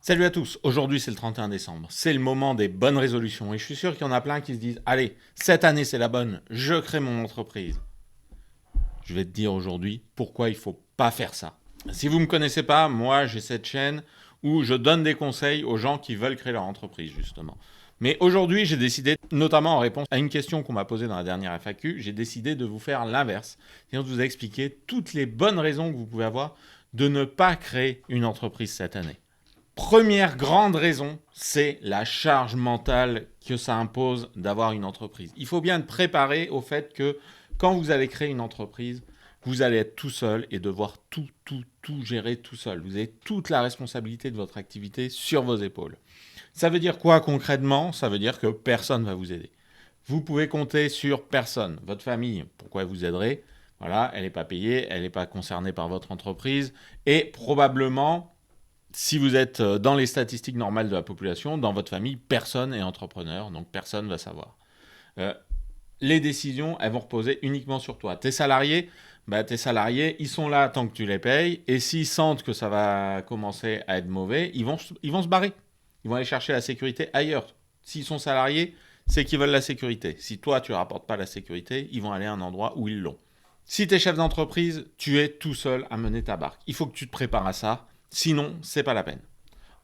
Salut à tous, aujourd'hui c'est le 31 décembre, c'est le moment des bonnes résolutions et je suis sûr qu'il y en a plein qui se disent allez, cette année c'est la bonne, je crée mon entreprise. Je vais te dire aujourd'hui pourquoi il ne faut pas faire ça. Si vous ne me connaissez pas, moi j'ai cette chaîne où je donne des conseils aux gens qui veulent créer leur entreprise justement. Mais aujourd'hui j'ai décidé, notamment en réponse à une question qu'on m'a posée dans la dernière FAQ, j'ai décidé de vous faire l'inverse, c'est-à-dire de vous expliquer toutes les bonnes raisons que vous pouvez avoir de ne pas créer une entreprise cette année. Première grande raison, c'est la charge mentale que ça impose d'avoir une entreprise. Il faut bien être préparé au fait que quand vous allez créer une entreprise, vous allez être tout seul et devoir tout gérer tout seul. Vous avez toute la responsabilité de votre activité sur vos épaules. Ça veut dire quoi concrètement? Ça veut dire que personne ne va vous aider. Vous pouvez compter sur personne. Votre famille, pourquoi elle vous aiderait? Voilà, elle n'est pas payée, elle n'est pas concernée par votre entreprise et probablement si vous êtes dans les statistiques normales de la population, dans votre famille, personne n'est entrepreneur, donc personne ne va savoir. Euh, les décisions, elles vont reposer uniquement sur toi. Tes salariés, ils sont là tant que tu les payes, et s'ils sentent que ça va commencer à être mauvais, ils vont se barrer. Ils vont aller chercher la sécurité ailleurs. S'ils sont salariés, c'est qu'ils veulent la sécurité. Si toi, tu ne rapportes pas la sécurité, ils vont aller à un endroit où ils l'ont. Si tu es chef d'entreprise, tu es tout seul à mener ta barque. Il faut que tu te prépares à ça. Sinon, c'est pas la peine.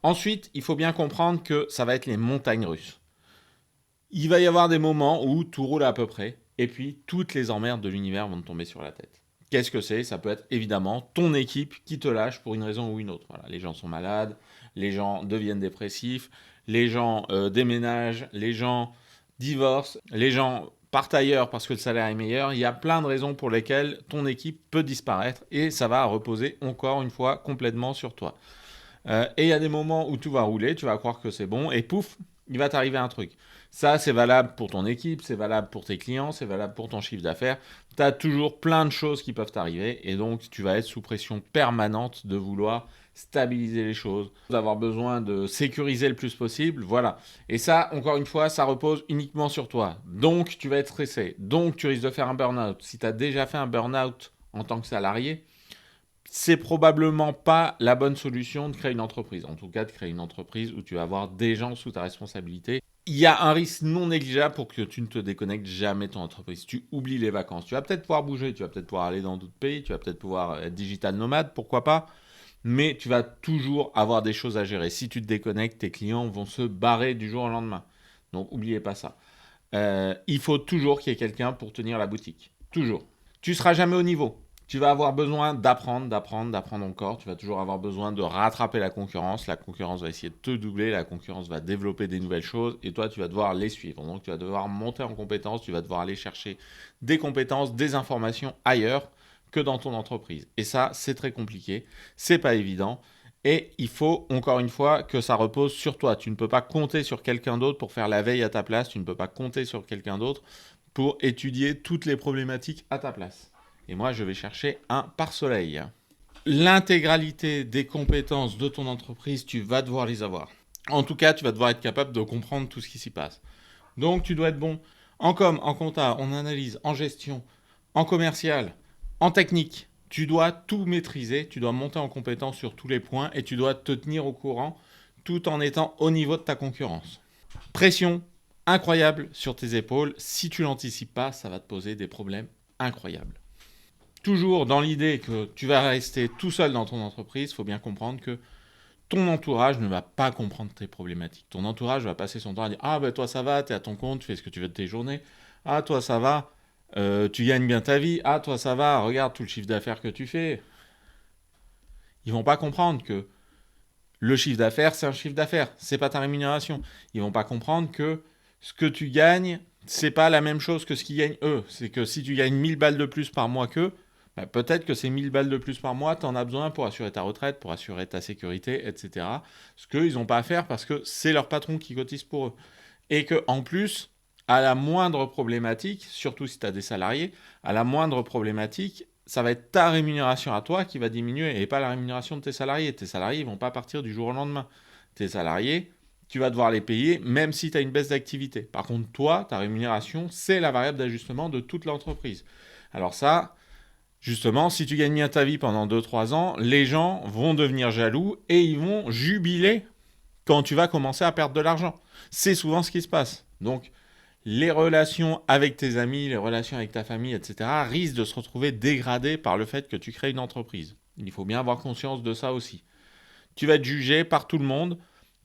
Ensuite, il faut bien comprendre que ça va être les montagnes russes. Il va y avoir des moments où tout roule à peu près, et puis toutes les emmerdes de l'univers vont te tomber sur la tête. Qu'est-ce que c'est? Ça peut être évidemment ton équipe qui te lâche pour une raison ou une autre. Voilà, les gens sont malades, les gens deviennent dépressifs, les gens déménagent, les gens divorcent, les gens partent ailleurs parce que le salaire est meilleur. Il y a plein de raisons pour lesquelles ton équipe peut disparaître et ça va reposer encore une fois complètement sur toi. Et il y a des moments où tout va rouler, tu vas croire que c'est bon, et pouf, il va t'arriver un truc. Ça, c'est valable pour ton équipe, c'est valable pour tes clients, c'est valable pour ton chiffre d'affaires. Tu as toujours plein de choses qui peuvent t'arriver, et donc tu vas être sous pression permanente de vouloir stabiliser les choses, d'avoir besoin de sécuriser le plus possible, voilà. Et ça, encore une fois, ça repose uniquement sur toi. Donc, tu vas être stressé. Donc, tu risques de faire un burn-out. Si tu as déjà fait un burn-out en tant que salarié, c'est probablement pas la bonne solution de créer une entreprise. En tout cas, de créer une entreprise où tu vas avoir des gens sous ta responsabilité. Il y a un risque non négligeable pour que tu ne te déconnectes jamais de ton entreprise. Tu oublies les vacances. Tu vas peut-être pouvoir bouger, tu vas peut-être pouvoir aller dans d'autres pays, tu vas peut-être pouvoir être digital nomade, pourquoi pas. Mais tu vas toujours avoir des choses à gérer. Si tu te déconnectes, tes clients vont se barrer du jour au lendemain. Donc, n'oubliez pas ça. Il faut toujours qu'il y ait quelqu'un pour tenir la boutique. Toujours. Tu seras jamais au niveau. Tu vas avoir besoin d'apprendre encore. Tu vas toujours avoir besoin de rattraper la concurrence. La concurrence va essayer de te doubler. La concurrence va développer des nouvelles choses. Et toi, tu vas devoir les suivre. Donc, tu vas devoir monter en compétences. Tu vas devoir aller chercher des compétences, des informations ailleurs que dans ton entreprise. Et ça, c'est très compliqué. C'est pas évident. Et il faut, encore une fois, que ça repose sur toi. Tu ne peux pas compter sur quelqu'un d'autre pour faire la veille à ta place. Tu ne peux pas compter sur quelqu'un d'autre pour étudier toutes les problématiques à ta place. Et moi, je vais chercher un pare-soleil. L'intégralité des compétences de ton entreprise, tu vas devoir les avoir. En tout cas, tu vas devoir être capable de comprendre tout ce qui s'y passe. Donc, tu dois être bon en com, en compta, en analyse, en gestion, en commercial, en technique. Tu dois tout maîtriser, tu dois monter en compétence sur tous les points et tu dois te tenir au courant tout en étant au niveau de ta concurrence. Pression incroyable sur tes épaules. Si tu l'anticipes pas, ça va te poser des problèmes incroyables. Toujours dans l'idée que tu vas rester tout seul dans ton entreprise, il faut bien comprendre que ton entourage ne va pas comprendre tes problématiques. Ton entourage va passer son temps à dire ah ben toi ça va, t'es à ton compte, tu fais ce que tu veux de tes journées. Ah toi ça va, tu gagnes bien ta vie. Ah toi ça va, regarde tout le chiffre d'affaires que tu fais. Ils vont pas comprendre que le chiffre d'affaires c'est un chiffre d'affaires, c'est pas ta rémunération. Ils vont pas comprendre que ce que tu gagnes c'est pas la même chose que ce qu'ils gagnent eux. C'est que si tu gagnes 1000 balles de plus par mois qu'eux, bah, peut-être que ces 1000 balles de plus par mois, tu en as besoin pour assurer ta retraite, pour assurer ta sécurité, etc. Ce qu'ils n'ont pas à faire parce que c'est leur patron qui cotise pour eux. Et qu'en plus, à la moindre problématique, surtout si tu as des salariés, à la moindre problématique, ça va être ta rémunération à toi qui va diminuer et pas la rémunération de tes salariés. Tes salariés ne vont pas partir du jour au lendemain. Tes salariés, tu vas devoir les payer même si tu as une baisse d'activité. Par contre, toi, ta rémunération, c'est la variable d'ajustement de toute l'entreprise. Alors ça, justement, si tu gagnes bien ta vie pendant 2-3 ans, les gens vont devenir jaloux et ils vont jubiler quand tu vas commencer à perdre de l'argent. C'est souvent ce qui se passe. Donc, les relations avec tes amis, les relations avec ta famille, etc., risquent de se retrouver dégradées par le fait que tu crées une entreprise. Il faut bien avoir conscience de ça aussi. Tu vas être jugé par tout le monde,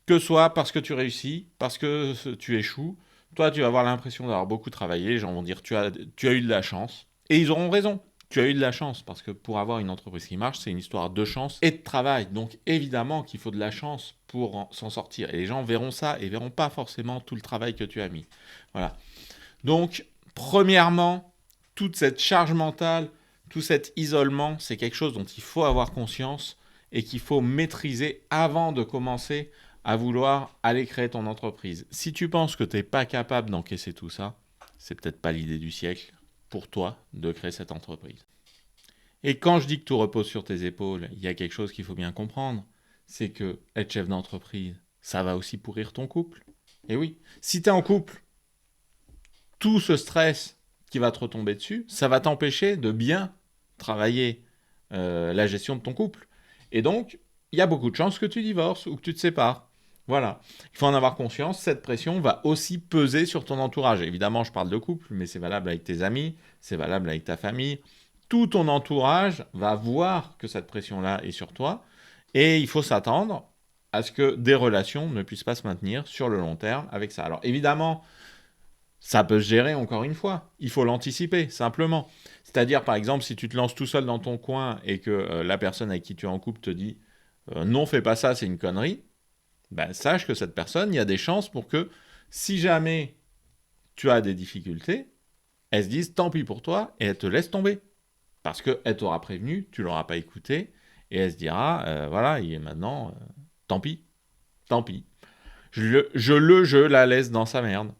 que ce soit parce que tu réussis, parce que tu échoues. Toi, tu vas avoir l'impression d'avoir beaucoup travaillé. Les gens vont dire tu as eu de la chance. Et ils auront raison. Tu as eu de la chance parce que pour avoir une entreprise qui marche, c'est une histoire de chance et de travail. Donc évidemment qu'il faut de la chance pour s'en sortir. Et les gens verront ça et verront pas forcément tout le travail que tu as mis. Voilà. Donc, premièrement, toute cette charge mentale, tout cet isolement, c'est quelque chose dont il faut avoir conscience et qu'il faut maîtriser avant de commencer à vouloir aller créer ton entreprise. Si tu penses que tu n'es pas capable d'encaisser tout ça, c'est peut-être pas l'idée du siècle pour toi de créer cette entreprise. Et quand je dis que tout repose sur tes épaules, il y a quelque chose qu'il faut bien comprendre, c'est que être chef d'entreprise, ça va aussi pourrir ton couple. Et oui, si tu es en couple, tout ce stress qui va te retomber dessus, ça va t'empêcher de bien travailler la gestion de ton couple. Et donc, il y a beaucoup de chances que tu divorces ou que tu te sépares. Voilà. Il faut en avoir conscience, cette pression va aussi peser sur ton entourage. Évidemment, je parle de couple, mais c'est valable avec tes amis, c'est valable avec ta famille. Tout ton entourage va voir que cette pression-là est sur toi et il faut s'attendre à ce que des relations ne puissent pas se maintenir sur le long terme avec ça. Alors évidemment, ça peut se gérer encore une fois. Il faut l'anticiper, simplement. C'est-à-dire, par exemple, si tu te lances tout seul dans ton coin et que la personne avec qui tu es en couple te dit non, fais pas ça, c'est une connerie, ben, sache que cette personne, il y a des chances pour que si jamais tu as des difficultés, elle se dise tant pis pour toi et elle te laisse tomber. Parce qu'elle t'aura prévenu, tu ne l'auras pas écouté et elle se dira voilà, il est maintenant, tant pis, tant pis. Je la laisse dans sa merde.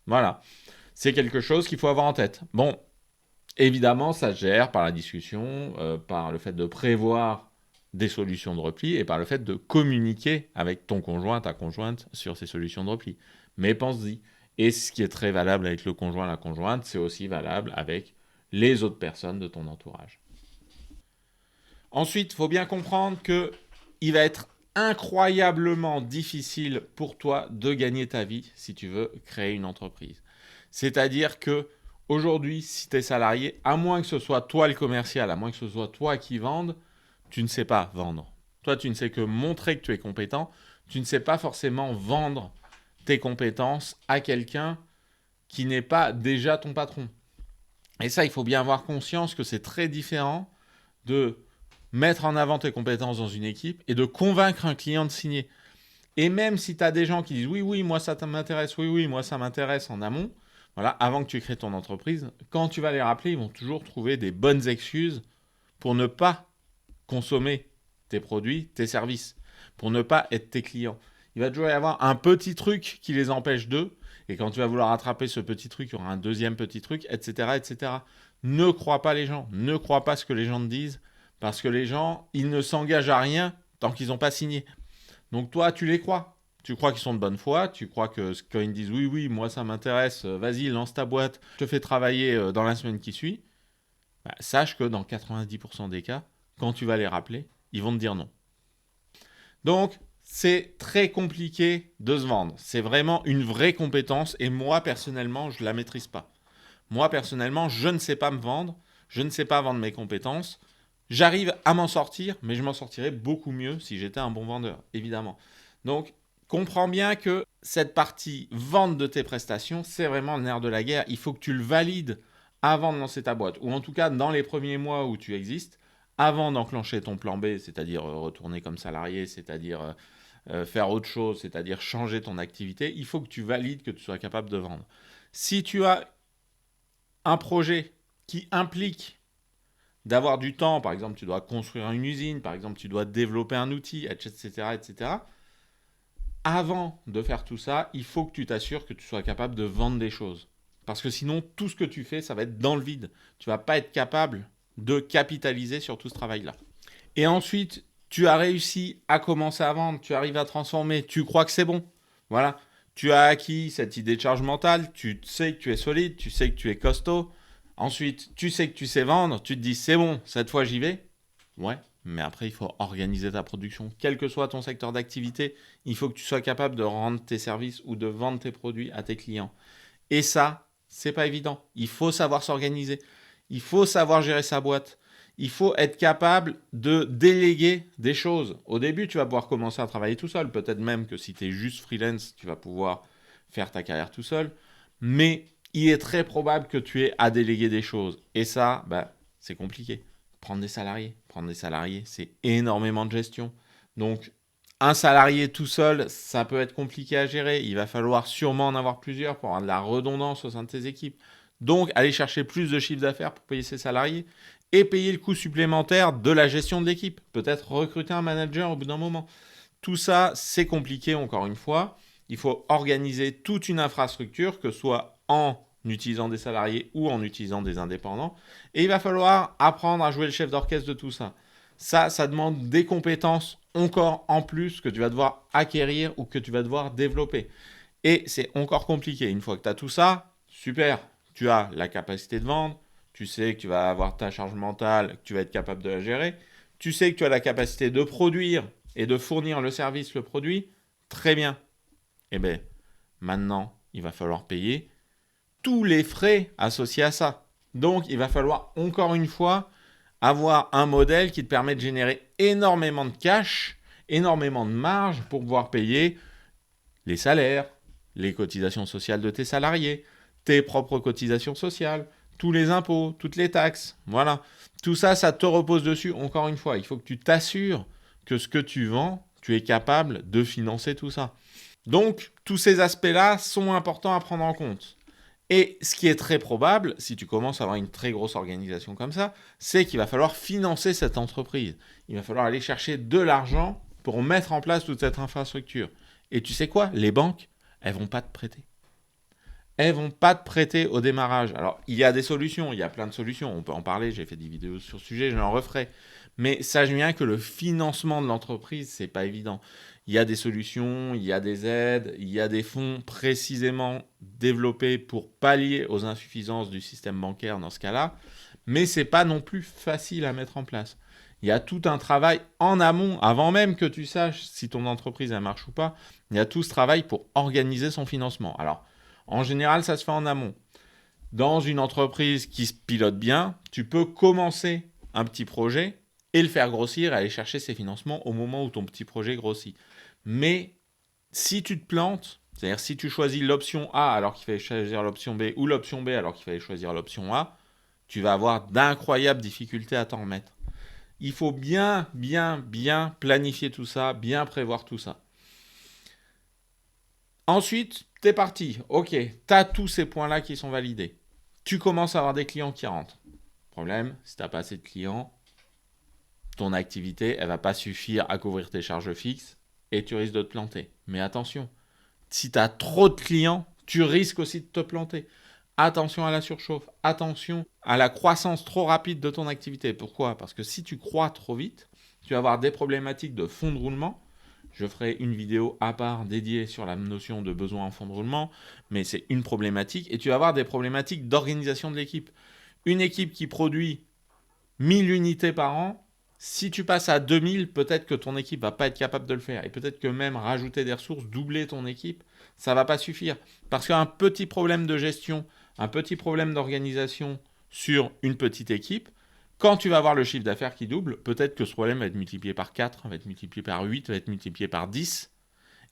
Voilà. C'est quelque chose qu'il faut avoir en tête. Bon, évidemment, ça se gère par la discussion, par le fait de prévoir des solutions de repli et par le fait de communiquer avec ton conjoint, ta conjointe sur ces solutions de repli. Mais pense-y. Et ce qui est très valable avec le conjoint, la conjointe, c'est aussi valable avec les autres personnes de ton entourage. Ensuite, il faut bien comprendre qu'il va être incroyablement difficile pour toi de gagner ta vie si tu veux créer une entreprise. C'est-à-dire que aujourd'hui, si tu es salarié, à moins que ce soit toi le commercial, à moins que ce soit toi qui vende, tu ne sais pas vendre. Toi, tu ne sais que montrer que tu es compétent. Tu ne sais pas forcément vendre tes compétences à quelqu'un qui n'est pas déjà ton patron. Et ça, il faut bien avoir conscience que c'est très différent de mettre en avant tes compétences dans une équipe et de convaincre un client de signer. Et même si tu as des gens qui disent oui, moi ça m'intéresse, oui, moi ça m'intéresse en amont, voilà, avant que tu crées ton entreprise, quand tu vas les rappeler, ils vont toujours trouver des bonnes excuses pour ne pas consommer tes produits, tes services, pour ne pas être tes clients. Il va toujours y avoir un petit truc qui les empêche d'eux, et quand tu vas vouloir rattraper ce petit truc, il y aura un deuxième petit truc, etc., etc. Ne crois pas les gens, ne crois pas ce que les gens te disent, parce que les gens, ils ne s'engagent à rien tant qu'ils n'ont pas signé. Donc toi, tu les crois. Tu crois qu'ils sont de bonne foi, tu crois que quand ils disent oui, moi ça m'intéresse, vas-y, lance ta boîte, je te fais travailler dans la semaine qui suit, bah, sache que dans 90% des cas, quand tu vas les rappeler, ils vont te dire non. Donc, c'est très compliqué de se vendre. C'est vraiment une vraie compétence et moi, personnellement, je ne la maîtrise pas. Moi, personnellement, je ne sais pas me vendre, je ne sais pas vendre mes compétences. J'arrive à m'en sortir, mais je m'en sortirais beaucoup mieux si j'étais un bon vendeur, évidemment. Donc, comprends bien que cette partie vente de tes prestations, c'est vraiment le nerf de la guerre. Il faut que tu le valides avant de lancer ta boîte, ou en tout cas dans les premiers mois où tu existes, avant d'enclencher ton plan B, c'est-à-dire retourner comme salarié, c'est-à-dire faire autre chose, c'est-à-dire changer ton activité, il faut que tu valides que tu sois capable de vendre. Si tu as un projet qui implique d'avoir du temps, par exemple tu dois construire une usine, par exemple tu dois développer un outil, etc., etc., avant de faire tout ça, il faut que tu t'assures que tu sois capable de vendre des choses. Parce que sinon, tout ce que tu fais, ça va être dans le vide. Tu ne vas pas être capable de capitaliser sur tout ce travail-là. Et ensuite, tu as réussi à commencer à vendre, tu arrives à transformer, tu crois que c'est bon. Voilà, tu as acquis cette idée de charge mentale, tu sais que tu es solide, tu sais que tu es costaud. Ensuite, tu sais que tu sais vendre, tu te dis c'est bon, cette fois j'y vais. Ouais, Mais après, il faut organiser ta production. Quel que soit ton secteur d'activité, il faut que tu sois capable de rendre tes services ou de vendre tes produits à tes clients. Et ça, c'est pas évident. Il faut savoir s'organiser. Il faut savoir gérer sa boîte. Il faut être capable de déléguer des choses. Au début, tu vas pouvoir commencer à travailler tout seul. Peut-être même que si tu es juste freelance, tu vas pouvoir faire ta carrière tout seul. Mais il est très probable que tu aies à déléguer des choses. Et ça, c'est compliqué. Prendre des salariés, c'est énormément de gestion. Donc, un salarié tout seul, ça peut être compliqué à gérer. Il va falloir sûrement en avoir plusieurs pour avoir de la redondance au sein de tes équipes. Donc, aller chercher plus de chiffre d'affaires pour payer ses salariés et payer le coût supplémentaire de la gestion de l'équipe. Peut-être recruter un manager au bout d'un moment. Tout ça, c'est compliqué encore une fois. Il faut organiser toute une infrastructure, que ce soit en utilisant des salariés ou en utilisant des indépendants. Et il va falloir apprendre à jouer le chef d'orchestre de tout ça. Ça demande des compétences encore en plus que tu vas devoir acquérir ou que tu vas devoir développer. Et c'est encore compliqué. Une fois que tu as tout ça, super. Tu as la capacité de vendre, tu sais que tu vas avoir ta charge mentale, que tu vas être capable de la gérer, tu sais que tu as la capacité de produire et de fournir le service, le produit, très bien. Eh bien, maintenant, il va falloir payer tous les frais associés à ça. Donc, il va falloir encore une fois avoir un modèle qui te permet de générer énormément de cash, énormément de marge pour pouvoir payer les salaires, les cotisations sociales de tes salariés, tes propres cotisations sociales, tous les impôts, toutes les taxes. Voilà. Tout ça, ça te repose dessus. Encore une fois, il faut que tu t'assures que ce que tu vends, tu es capable de financer tout ça. Donc, tous ces aspects-là sont importants à prendre en compte. Et ce qui est très probable, si tu commences à avoir une très grosse organisation comme ça, c'est qu'il va falloir financer cette entreprise. Il va falloir aller chercher de l'argent pour mettre en place toute cette infrastructure. Et tu sais quoi? Les banques, elles vont pas te prêter. Elles vont pas te prêter au démarrage. Alors, il y a des solutions, il y a plein de solutions. On peut en parler, j'ai fait des vidéos sur ce sujet, je l'en referai. Mais sache bien que le financement de l'entreprise, c'est pas évident. Il y a des solutions, il y a des aides, il y a des fonds précisément développés pour pallier aux insuffisances du système bancaire dans ce cas-là. Mais c'est pas non plus facile à mettre en place. Il y a tout un travail en amont, avant même que tu saches si ton entreprise elle marche ou pas. Il y a tout ce travail pour organiser son financement. Alors, en général, ça se fait en amont. Dans une entreprise qui se pilote bien, tu peux commencer un petit projet et le faire grossir et aller chercher ses financements au moment où ton petit projet grossit. Mais si tu te plantes, c'est-à-dire si tu choisis l'option A alors qu'il fallait choisir l'option B ou l'option B alors qu'il fallait choisir l'option A, tu vas avoir d'incroyables difficultés à t'en remettre. Il faut bien planifier tout ça, bien prévoir tout ça. Ensuite, t'es parti. Ok, t'as tous ces points-là qui sont validés. Tu commences à avoir des clients qui rentrent. Problème, si t'as pas assez de clients, ton activité, elle va pas suffire à couvrir tes charges fixes et tu risques de te planter. Mais attention, si tu as trop de clients, tu risques aussi de te planter. Attention à la surchauffe, attention à la croissance trop rapide de ton activité. Pourquoi? Parce que si tu crois trop vite, tu vas avoir des problématiques de fonds de roulement. Je ferai une vidéo à part dédiée sur la notion de besoin en fonds de roulement, mais c'est une problématique. Et tu vas avoir des problématiques d'organisation de l'équipe. Une équipe qui produit 1000 unités par an, si tu passes à 2000, peut-être que ton équipe va pas être capable de le faire. Et peut-être que même rajouter des ressources, doubler ton équipe, ça va pas suffire. Parce qu'un petit problème de gestion, un petit problème d'organisation sur une petite équipe, quand tu vas avoir le chiffre d'affaires qui double, peut-être que ce problème va être multiplié par 4, va être multiplié par 8, va être multiplié par 10.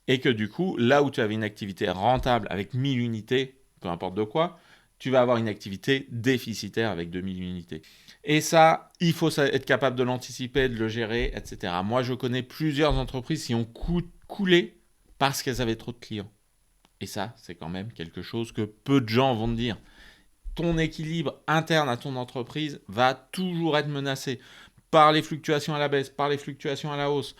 Et que du coup, là où tu avais une activité rentable avec 1000 unités, peu importe de quoi, tu vas avoir une activité déficitaire avec 2000 unités. Et ça, il faut être capable de l'anticiper, de le gérer, etc. Moi, je connais plusieurs entreprises qui ont coulé parce qu'elles avaient trop de clients. Et ça, c'est quand même quelque chose que peu de gens vont te dire. Ton équilibre interne à ton entreprise va toujours être menacé par les fluctuations à la baisse, par les fluctuations à la hausse,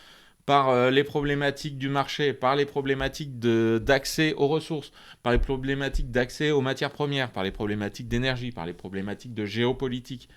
par les problématiques du marché, par les problématiques d'accès aux ressources, par les problématiques d'accès aux matières premières, par les problématiques d'énergie, par les problématiques de géopolitique.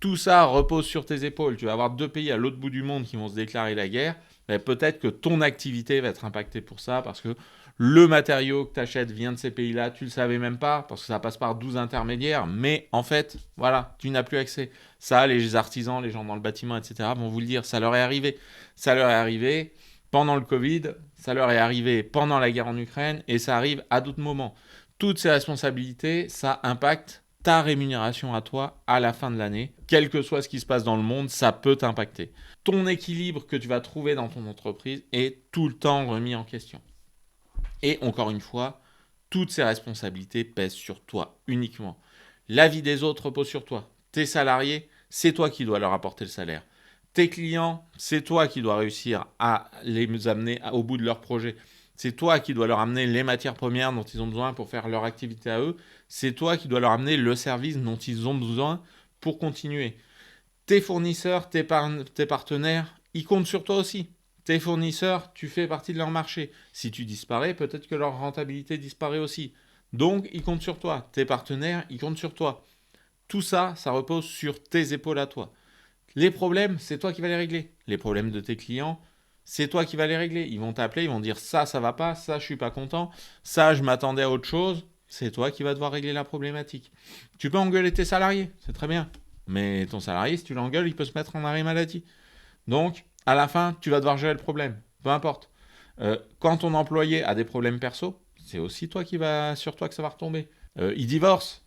Tout ça repose sur tes épaules. Tu vas avoir 2 pays à l'autre bout du monde qui vont se déclarer la guerre. Ben, peut-être que ton activité va être impactée pour ça parce que le matériau que tu achètes vient de ces pays-là, tu ne le savais même pas parce que ça passe par 12 intermédiaires. Mais en fait, voilà, tu n'as plus accès. Ça, les artisans, les gens dans le bâtiment, etc. vont vous le dire, ça leur est arrivé. Ça leur est arrivé pendant le Covid, ça leur est arrivé pendant la guerre en Ukraine et ça arrive à d'autres moments. Toutes ces responsabilités, ça impacte ta rémunération à toi à la fin de l'année. Quel que soit ce qui se passe dans le monde, ça peut t'impacter. Ton équilibre que tu vas trouver dans ton entreprise est tout le temps remis en question. Et encore une fois, toutes ces responsabilités pèsent sur toi uniquement. La vie des autres repose sur toi. Tes salariés, c'est toi qui dois leur apporter le salaire. Tes clients, c'est toi qui dois réussir à les amener au bout de leur projet. C'est toi qui dois leur amener les matières premières dont ils ont besoin pour faire leur activité à eux. C'est toi qui dois leur amener le service dont ils ont besoin pour continuer. Tes fournisseurs, tes partenaires, ils comptent sur toi aussi. Tes fournisseurs, tu fais partie de leur marché. Si tu disparais, peut-être que leur rentabilité disparaît aussi. Donc, ils comptent sur toi. Tes partenaires, ils comptent sur toi. Tout ça, ça repose sur tes épaules à toi. Les problèmes, c'est toi qui vas les régler. Les problèmes de tes clients, c'est toi qui vas les régler. Ils vont t'appeler, ils vont dire ça va pas, ça, je suis pas content, ça, je m'attendais à autre chose. C'est toi qui vas devoir régler la problématique. Tu peux engueuler tes salariés, c'est très bien. Mais ton salarié, si tu l'engueules, il peut se mettre en arrêt maladie. Donc, à la fin, tu vas devoir gérer le problème. Peu importe. Quand ton employé a des problèmes perso, c'est aussi sur toi que ça va retomber. Il divorce,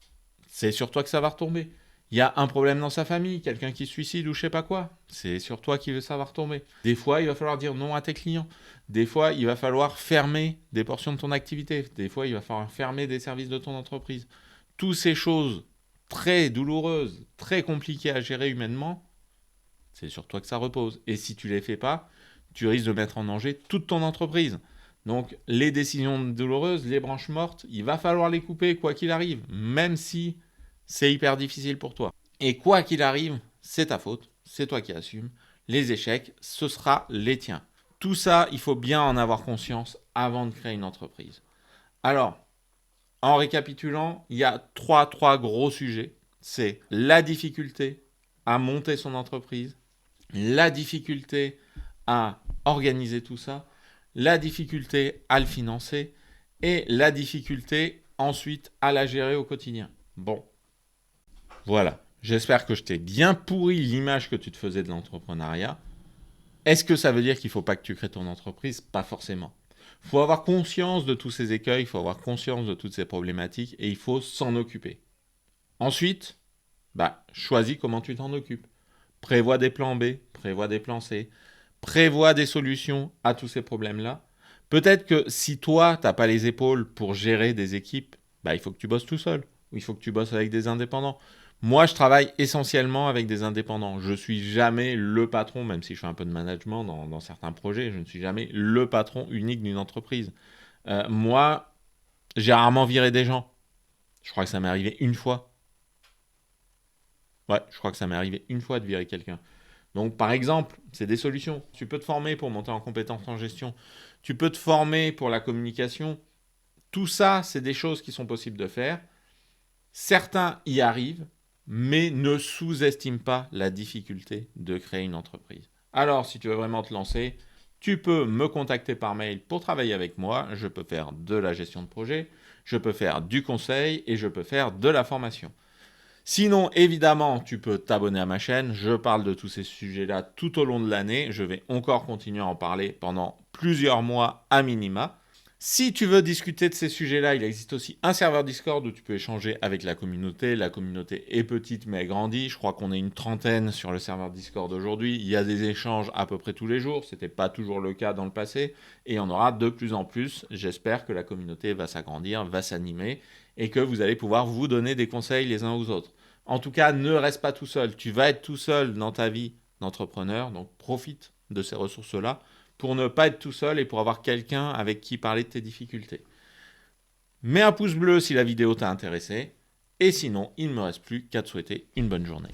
c'est sur toi que ça va retomber. Il y a un problème dans sa famille, quelqu'un qui se suicide ou je sais pas quoi, c'est sur toi que ça va retomber. Des fois, il va falloir dire non à tes clients. Des fois, il va falloir fermer des portions de ton activité. Des fois, il va falloir fermer des services de ton entreprise. Toutes ces choses très douloureuses, très compliquées à gérer humainement, c'est sur toi que ça repose. Et si tu ne les fais pas, tu risques de mettre en danger toute ton entreprise. Donc les décisions douloureuses, les branches mortes, il va falloir les couper quoi qu'il arrive, même si c'est hyper difficile pour toi. Et quoi qu'il arrive, c'est ta faute, c'est toi qui assumes. Les échecs, ce sera les tiens. Tout ça, il faut bien en avoir conscience avant de créer une entreprise. Alors, en récapitulant, il y a trois gros sujets. C'est la difficulté à monter son entreprise, la difficulté à organiser tout ça, la difficulté à le financer et la difficulté ensuite à la gérer au quotidien. Bon, voilà. J'espère que je t'ai bien pourri l'image que tu te faisais de l'entrepreneuriat. Est-ce que ça veut dire qu'il ne faut pas que tu crées ton entreprise? Pas forcément. Il faut avoir conscience de tous ces écueils, il faut avoir conscience de toutes ces problématiques et il faut s'en occuper. Ensuite, choisis comment tu t'en occupes. Prévois des plans B, prévois des plans C, prévois des solutions à tous ces problèmes-là. Peut-être que si toi, tu n'as pas les épaules pour gérer des équipes, il faut que tu bosses tout seul ou il faut que tu bosses avec des indépendants. Moi, je travaille essentiellement avec des indépendants. Je ne suis jamais le patron, même si je fais un peu de management dans certains projets, je ne suis jamais le patron unique d'une entreprise. Moi, j'ai rarement viré des gens. Je crois que ça m'est arrivé une fois. Ouais, je crois que ça m'est arrivé une fois de virer quelqu'un. Donc, par exemple, c'est des solutions. Tu peux te former pour monter en compétences en gestion. Tu peux te former pour la communication. Tout ça, c'est des choses qui sont possibles de faire. Certains y arrivent, mais ne sous-estime pas la difficulté de créer une entreprise. Alors, si tu veux vraiment te lancer, tu peux me contacter par mail pour travailler avec moi. Je peux faire de la gestion de projet, je peux faire du conseil et je peux faire de la formation. Sinon, évidemment, tu peux t'abonner à ma chaîne. Je parle de tous ces sujets-là tout au long de l'année. Je vais encore continuer à en parler pendant plusieurs mois à minima. Si tu veux discuter de ces sujets-là, il existe aussi un serveur Discord où tu peux échanger avec la communauté. La communauté est petite mais elle grandit. Je crois qu'on est une trentaine sur le serveur Discord aujourd'hui. Il y a des échanges à peu près tous les jours. Ce n'était pas toujours le cas dans le passé. Et il y en aura de plus en plus. J'espère que la communauté va s'agrandir, va s'animer et que vous allez pouvoir vous donner des conseils les uns aux autres. En tout cas, ne reste pas tout seul. Tu vas être tout seul dans ta vie d'entrepreneur. Donc, profite de ces ressources-là pour ne pas être tout seul et pour avoir quelqu'un avec qui parler de tes difficultés. Mets un pouce bleu si la vidéo t'a intéressé. Et sinon, il ne me reste plus qu'à te souhaiter une bonne journée.